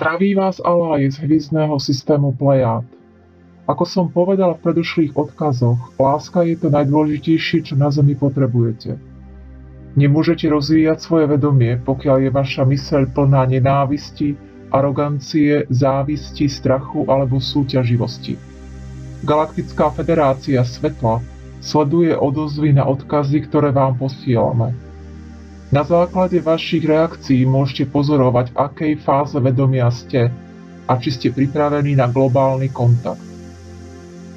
Zdraví vás Alaj z hviezdneho systému Plejád. Ako som povedal v predošlých odkazoch, láska je to najdôležitejšie, čo na Zemi potrebujete. Nemôžete rozvíjať svoje vedomie, pokiaľ je vaša myseľ plná nenávisti, arogancie, závisti, strachu alebo súťaživosti. Galaktická federácia svetla sleduje odozvy na odkazy, ktoré vám posielame. Na základe vašich reakcií môžete pozorovať, v akej fáze vedomia ste a či ste pripravení na globálny kontakt.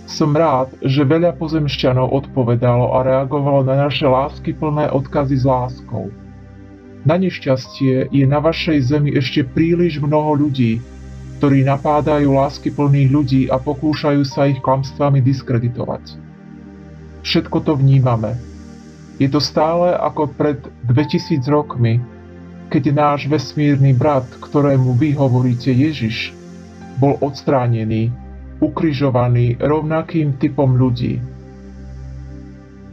Som rád, že veľa pozemšťanov odpovedalo a reagovalo na naše láskyplné odkazy s láskou. Na nešťastie je na vašej Zemi ešte príliš mnoho ľudí, ktorí napádajú láskyplných ľudí a pokúšajú sa ich klamstvami diskreditovať. Všetko to vnímame. Je to stále ako pred 2000 rokmi, keď náš vesmírny brat, ktorému vy hovoríte Ježiš, bol odstránený, ukrižovaný rovnakým typom ľudí.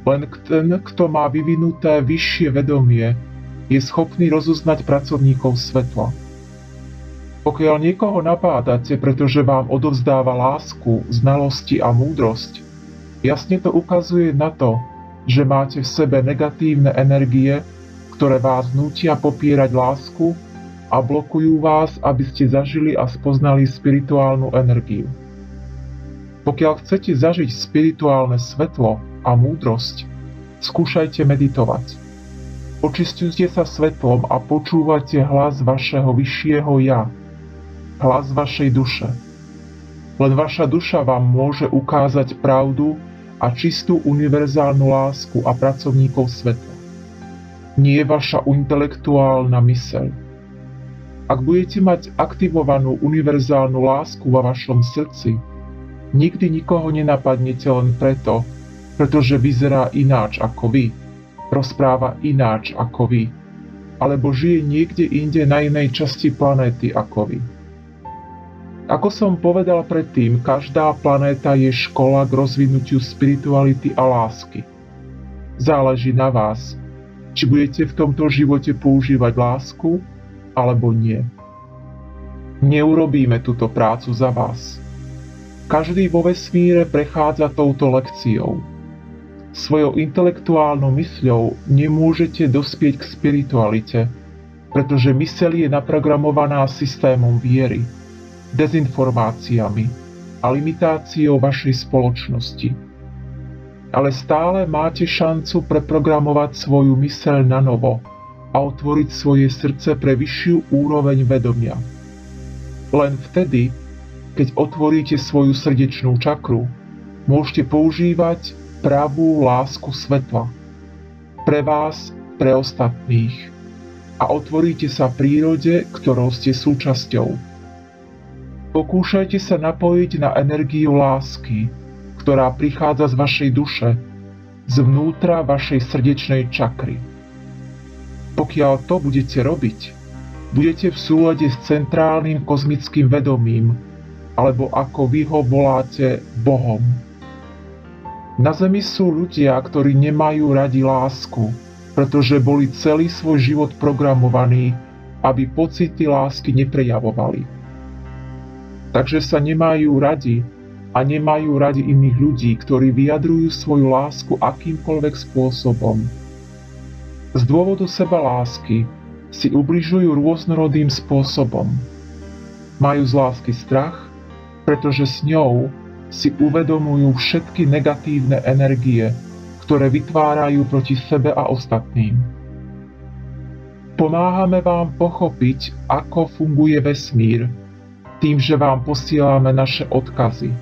Len ten, kto má vyvinuté vyššie vedomie, je schopný rozoznať pracovníkov svetla. Pokiaľ niekoho napádate, pretože vám odovzdáva lásku, znalosti a múdrosť, jasne to ukazuje na to, že máte v sebe negatívne energie, ktoré vás nútia popierať lásku a blokujú vás, aby ste zažili a spoznali spirituálnu energiu. Pokiaľ chcete zažiť spirituálne svetlo a múdrosť, skúšajte meditovať. Očisťujte sa svetlom a počúvajte hlas vašeho vyššieho ja, hlas vašej duše. Len vaša duša vám môže ukázať pravdu a čistú univerzálnu lásku a pracovníkov svetla. Nie vaša intelektuálna myseľ. Ak budete mať aktivovanú univerzálnu lásku vo vašom srdci, nikdy nikoho nenapadnete len preto, pretože vyzerá ináč ako vy, rozpráva ináč ako vy, alebo žije niekde inde na inej časti planéty ako vy. Ako som povedal predtým, každá planéta je škola k rozvinutiu spirituality a lásky. Záleží na vás, či budete v tomto živote používať lásku, alebo nie. Neurobíme túto prácu za vás. Každý vo vesmíre prechádza touto lekciou. Svojou intelektuálnou mysľou nemôžete dospieť k spiritualite, pretože myseľ je naprogramovaná systémom viery, dezinformáciami a limitáciou vašej spoločnosti. Ale stále máte šancu preprogramovať svoju myseľ na novo a otvoriť svoje srdce pre vyššiu úroveň vedomia. Len vtedy, keď otvoríte svoju srdečnú čakru, môžete používať pravú lásku svetla. Pre vás, pre ostatných. A otvoríte sa prírode, ktorou ste súčasťou. Pokúšajte sa napojiť na energiu lásky, ktorá prichádza z vašej duše, zvnútra vašej srdečnej čakry. Pokiaľ to budete robiť, budete v súlade s centrálnym kozmickým vedomím, alebo ako vy ho voláte Bohom. Na Zemi sú ľudia, ktorí nemajú radi lásku, pretože boli celý svoj život programovaní, aby pocity lásky neprejavovali. Takže sa nemajú radi a nemajú radi iných ľudí, ktorí vyjadrujú svoju lásku akýmkoľvek spôsobom. Z dôvodu sebalásky si ubližujú rôznorodým spôsobom. Majú z lásky strach, pretože s ňou si uvedomujú všetky negatívne energie, ktoré vytvárajú proti sebe a ostatným. Pomáhame vám pochopiť, ako funguje vesmír, tým, že vám posielame naše odkazy.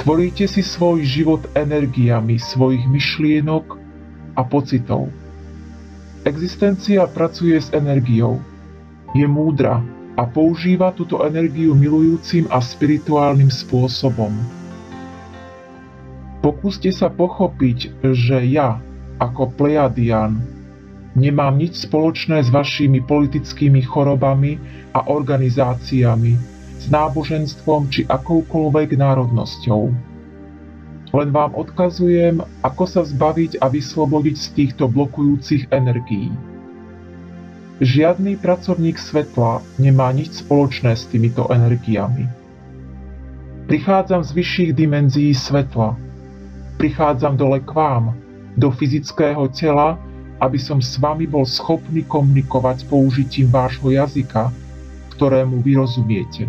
Tvoríte si svoj život energiami svojich myšlienok a pocitov. Existencia pracuje s energiou, je múdra a používa túto energiu milujúcim a spirituálnym spôsobom. Pokúste sa pochopiť, že ja, ako Plejadian, nemám nič spoločné s vašimi politickými chorobami a organizáciami, s náboženstvom či akoukoľvek národnosťou. Len vám odkazujem, ako sa zbaviť a vyslobodiť z týchto blokujúcich energií. Žiadny pracovník svetla nemá nič spoločné s týmito energiami. Prichádzam z vyšších dimenzií svetla. Prichádzam dole k vám, do fyzického tela, aby som s vami bol schopný komunikovať použitím vášho jazyka, ktorému vy rozumiete.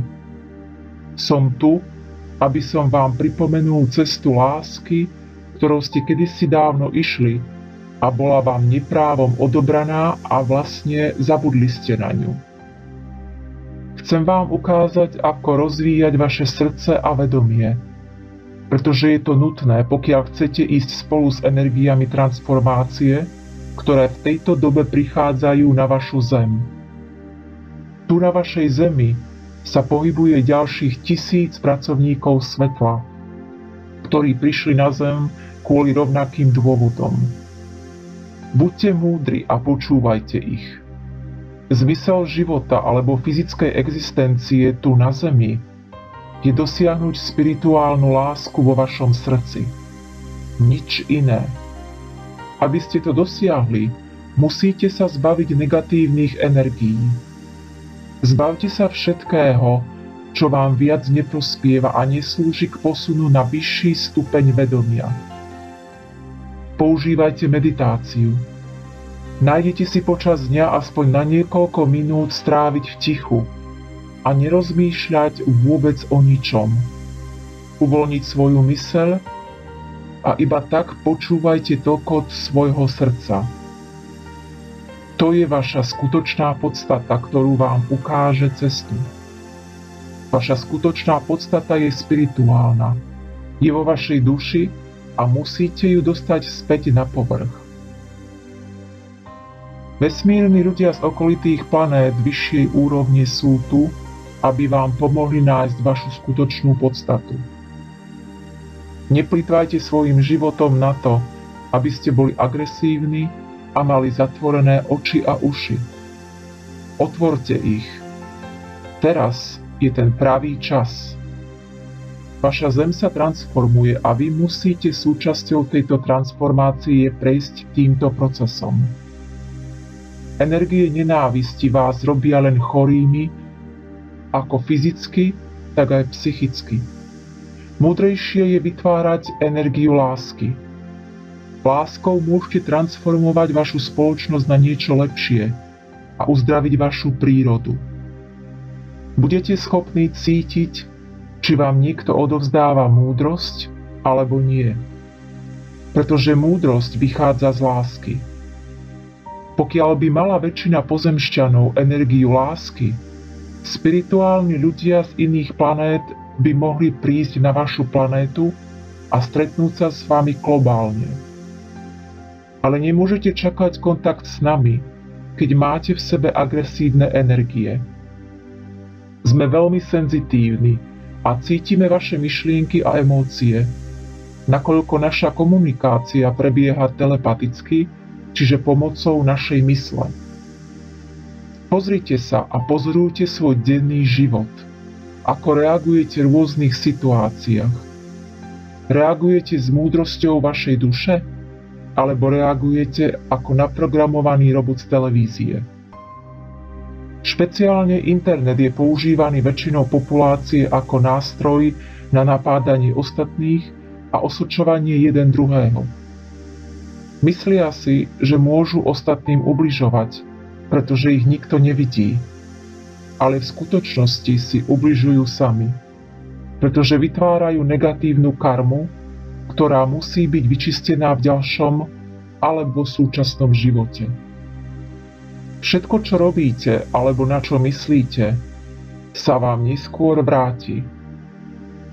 Som tu, aby som vám pripomenul cestu lásky, ktorou ste kedysi dávno išli, a bola vám neprávom odobraná a vlastne zabudli ste na ňu. Chcem vám ukázať, ako rozvíjať vaše srdce a vedomie, pretože je to nutné, pokiaľ chcete ísť spolu s energiami transformácie, ktoré v tejto dobe prichádzajú na vašu zem. Tu na vašej zemi sa pohybuje ďalších 1000 pracovníkov svetla, ktorí prišli na zem kvôli rovnakým dôvodom. Buďte múdri a počúvajte ich. Zmysel života alebo fyzickej existencie tu na zemi je dosiahnuť spirituálnu lásku vo vašom srdci. Nič iné. Aby ste to dosiahli, musíte sa zbaviť negatívnych energií. Zbavte sa všetkého, čo vám viac neprospieva a neslúži k posunu na vyšší stupeň vedomia. Používajte meditáciu. Nájdete si počas dňa aspoň na niekoľko minút stráviť v tichu a nerozmýšľať vôbec o ničom. Uvoľniť svoju myseľ a iba tak počúvajte tlkot svojho srdca. To je vaša skutočná podstata, ktorú vám ukáže cestu. Vaša skutočná podstata je spirituálna. Je vo vašej duši a musíte ju dostať späť na povrch. Vesmírni ľudia z okolitých planét vyššej úrovne sú tu, aby vám pomohli nájsť vašu skutočnú podstatu. Neplýtvajte svojim životom na to, aby ste boli agresívni a mali zatvorené oči a uši. Otvorte ich. Teraz je ten pravý čas. Vaša zem sa transformuje a vy musíte súčasťou tejto transformácie prejsť týmto procesom. Energie nenávisti vás robia len chorými, ako fyzicky, tak aj psychicky. Múdrejšie je vytvárať energiu lásky. Láskou môžete transformovať vašu spoločnosť na niečo lepšie a uzdraviť vašu prírodu. Budete schopní cítiť, či vám niekto odovzdáva múdrosť, alebo nie. Pretože múdrosť vychádza z lásky. Pokiaľ by mala väčšina pozemšťanov energiu lásky, spirituálni ľudia z iných planét by mohli prísť na vašu planétu a stretnúť sa s vami globálne. Ale nemôžete čakať kontakt s nami, keď máte v sebe agresívne energie. Sme veľmi senzitívni a cítime vaše myšlienky a emócie, nakoľko naša komunikácia prebieha telepaticky, čiže pomocou našej mysle. Pozrite sa a pozorujte svoj denný život, ako reagujete v rôznych situáciách. Reagujete s múdrosťou vašej duše, alebo reagujete ako naprogramovaný robot z televízie. Špeciálne internet je používaný väčšinou populácie ako nástroj na napádanie ostatných a osočovanie jeden druhého. Myslia si, že môžu ostatným ubližovať, pretože ich nikto nevidí. Ale v skutočnosti si ubližujú sami, pretože vytvárajú negatívnu karmu, ktorá musí byť vyčistená v ďalšom alebo súčasnom živote. Všetko, čo robíte alebo na čo myslíte, sa vám neskôr vráti.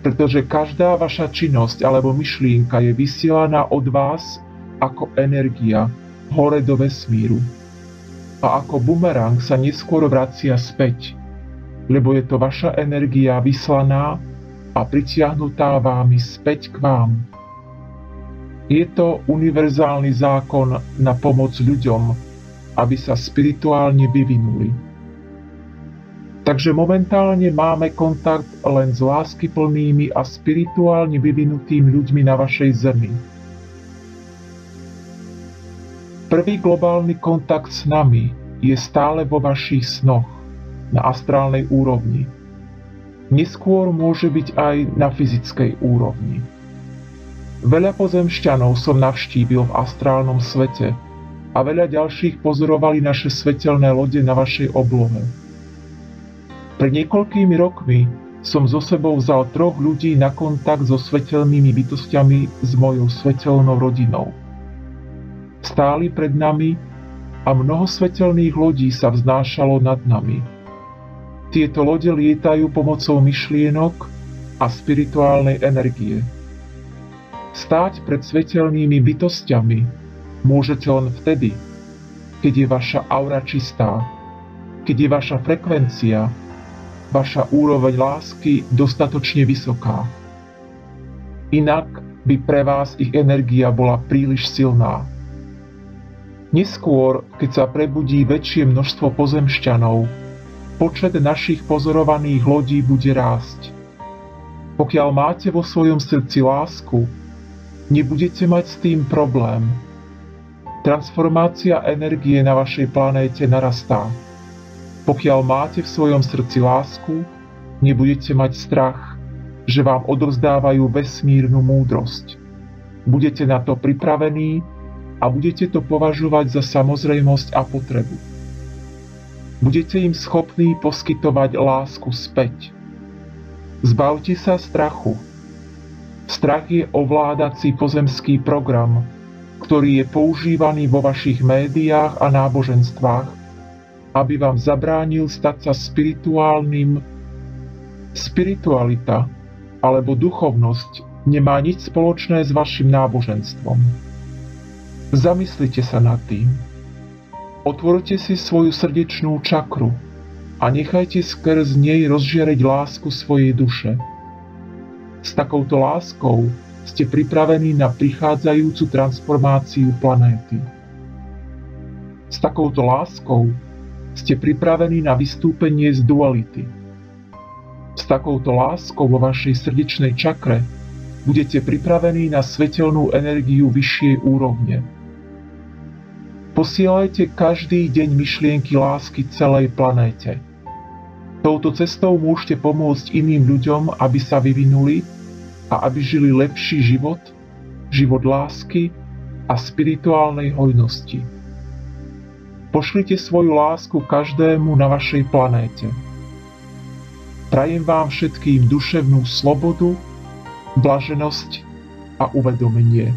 Pretože každá vaša činnosť alebo myšlienka je vysielaná od vás ako energia hore do vesmíru. A ako bumerang sa neskôr vracia späť, lebo je to vaša energia vyslaná a pritiahnutá vámi späť k vám. Je to univerzálny zákon na pomoc ľuďom, aby sa spirituálne vyvinuli. Takže momentálne máme kontakt len s láskyplnými a spirituálne vyvinutými ľuďmi na vašej zemi. Prvý globálny kontakt s nami je stále vo vašich snoch na astrálnej úrovni. Neskôr môže byť aj na fyzickej úrovni. Veľa pozemšťanov som navštívil v astrálnom svete a veľa ďalších pozorovali naše svetelné lode na vašej oblohe. Pred niekoľkými rokmi som so sebou vzal 3 ľudí na kontakt so svetelnými bytostiami s mojou svetelnou rodinou. Stáli pred nami a mnoho svetelných lodí sa vznášalo nad nami. Tieto lode lietajú pomocou myšlienok a spirituálnej energie. Stáť pred svetelnými bytostiami môžete len vtedy, keď je vaša aura čistá, keď je vaša frekvencia, vaša úroveň lásky dostatočne vysoká. Inak by pre vás ich energia bola príliš silná. Neskôr, keď sa prebudí väčšie množstvo pozemšťanov, počet našich pozorovaných lodí bude rásť. Pokiaľ máte vo svojom srdci lásku, nebudete mať s tým problém. Transformácia energie na vašej planéte narastá. Pokiaľ máte v svojom srdci lásku, nebudete mať strach, že vám odovzdávajú vesmírnu múdrosť. Budete na to pripravení a budete to považovať za samozrejmosť a potrebu. Budete im schopní poskytovať lásku späť. Zbavte sa strachu. Strach je ovládací pozemský program, ktorý je používaný vo vašich médiách a náboženstvách, aby vám zabránil stať sa spirituálnym. Spiritualita alebo duchovnosť nemá nič spoločné s vašim náboženstvom. Zamyslite sa nad tým. Otvorte si svoju srdečnú čakru a nechajte skrz nej rozžiariť lásku svojej duše. S takouto láskou ste pripravení na prichádzajúcu transformáciu planéty. S takouto láskou ste pripravení na vystúpenie z duality. S takouto láskou vo vašej srdečnej čakre budete pripravení na svetelnú energiu vyššej úrovne. Posielajte každý deň myšlienky lásky celej planéte. Touto cestou môžete pomôcť iným ľuďom, aby sa vyvinuli a aby žili lepší život, život lásky a spirituálnej hojnosti. Pošlite svoju lásku každému na vašej planéte. Prajem vám všetkým duševnú slobodu, blaženosť a uvedomenie.